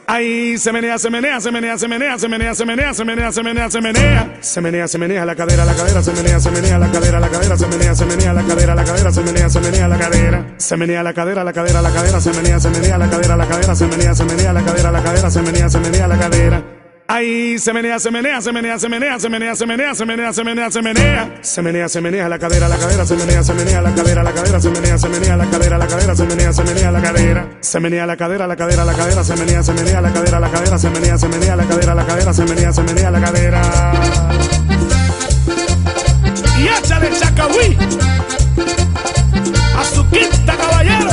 Ahí se menea, se menea, se menea, se menea, se menea, se menea, se menea, se menea, se menea. Se menea, se menea la cadera, se menea, se menea la cadera, se menea, se menea la cadera, se menea, se menea la cadera. Se menea la cadera, se menea, se menea la cadera, se menea, se menea la cadera, se menea, se menea la cadera. Ahí se menea, se menea, se menea, se menea, se menea, se menea, se menea, se menea, se menea. Se menea, se menea la cadera, se menea, se menea la cadera, se menea, se menea la cadera, se menea, se menea la cadera. Se menea la cadera, se menea, se menea la cadera, se menea, se menea la cadera, se menea, se menea la cadera. Y échale chacahuí a su quinta, caballero.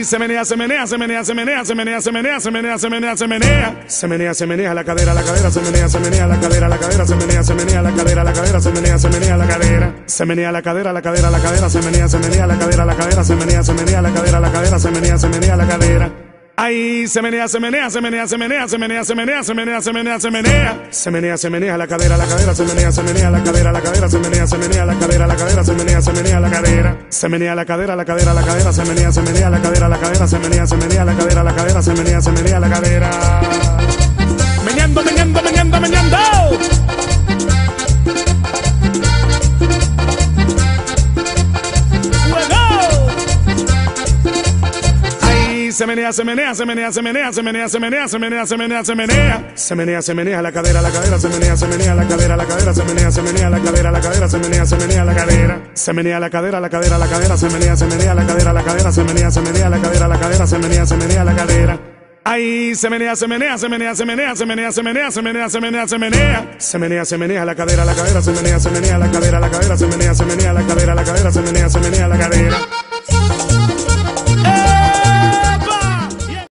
Se menea, se menea, se menea, se menea, se menea, se menea, se menea, se menea, se menea. Se menea, se menea la cadera, se menea, se menea la cadera, se menea, se menea la cadera, se menea, se menea la cadera. Se menea la cadera, se menea, se menea la cadera, se menea, se menea la cadera, se menea, se menea la cadera. Ahí se menea, se menea, se menea, se menea, se menea, se menea, se menea, se menea, se menea. Se menea, se menea la cadera, se menea, se menea la cadera, se menea, se menea la cadera, se menea, se menea la cadera. Se menea la cadera, se menea, se menea la cadera, se menea, se menea la cadera, se menea, se menea la cadera. Meñando, meñando, meñando, meñando. Se menea, se menea, se menea, se menea, se menea, se menea, se menea, se menea, se menea. Se menea, se menea la cadera, se menea, se menea la cadera, se menea, se menea la cadera, se menea, se menea la cadera. Se menea la cadera, se menea, se menea la cadera, se menea, se menea la cadera, se menea, se menea la cadera. Ahí se menea, se menea, se menea, se menea, se menea, se menea, se menea, se menea, se menea. Se menea, se menea la cadera, se menea, se menea la cadera, se menea, se menea la cadera, se menea, se menea la cadera.